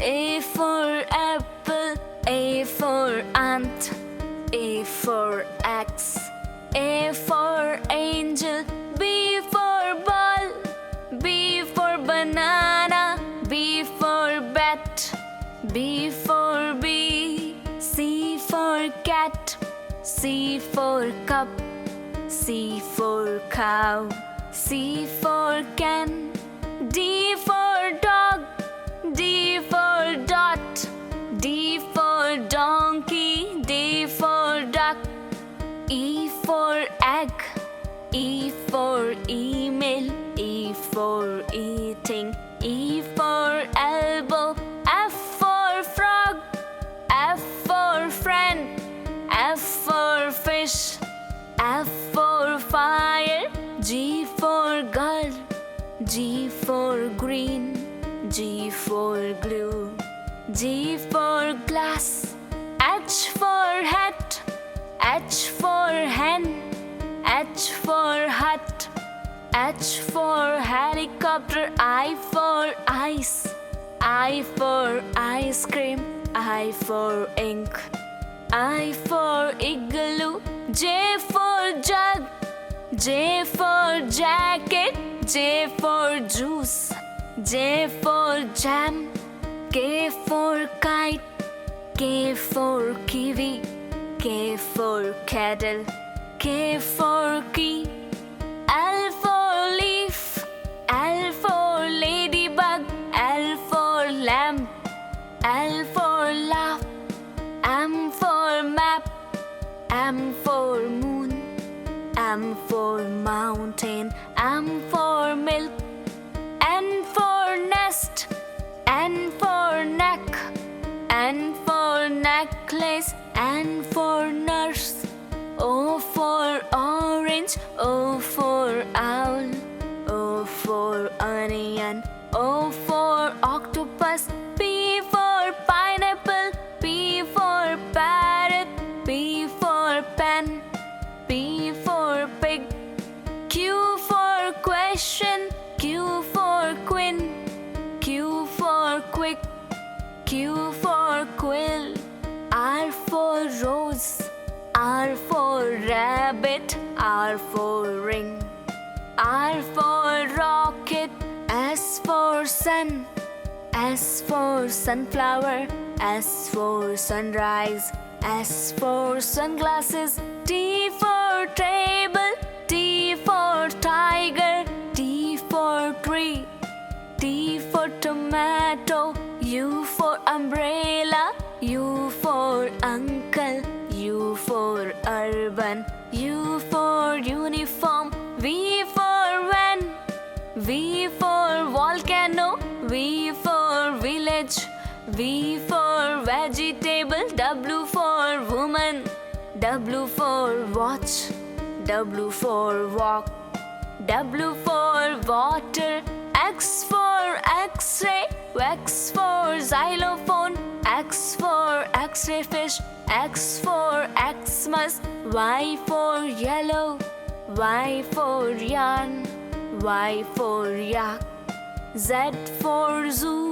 A for apple, A for ant, A for axe, A for angel, B for ball, B for banana, B for bat, B for bee, C for cat, C for cup, C for cow, C for can, D for dog, D for dot, D for donkey, D for duck, E for egg, E for email, E for eating, E for elbow, F for frog, F for friend, F for fish, F for fire, G for girl, G for green, G for glue, G for glass, H for hat, H for hen, H for hut, H for helicopter, I for ice, I for ice cream, I for ink, I for igloo, J for jug, J for jacket, J for juice, J for jam, K for kite, K for kiwi, K for kettle, K for key, L for leaf, L for ladybug, L for lamp, L for laugh, M for map, M for moon, M for mountain, M for milk, N for nest, N for neck, N for necklace, N for nurse, O for orange, O for owl, O for onion, O for octopus, P for pineapple, P for parrot, P for pen, P for pig, Q for question, Q for queen, Q for quick, Q for quill, R for rose, R for rabbit, R for ring, R for rocket, S for sun, S for sunflower, S for sunrise, S for sunglasses, T for table, T for tiger, T for tree, T for tomato, U for umbrella, U for uncle, U for urban, U for uniform, V for van, V for volcano, V for village, V for vegetable, W for woman, W for watch, W for walk, W for water, X for X-ray, X for xylophone, X for X-ray fish, X for Xmas, Y for yellow, Y for yarn, Y for yak, Z for zoo,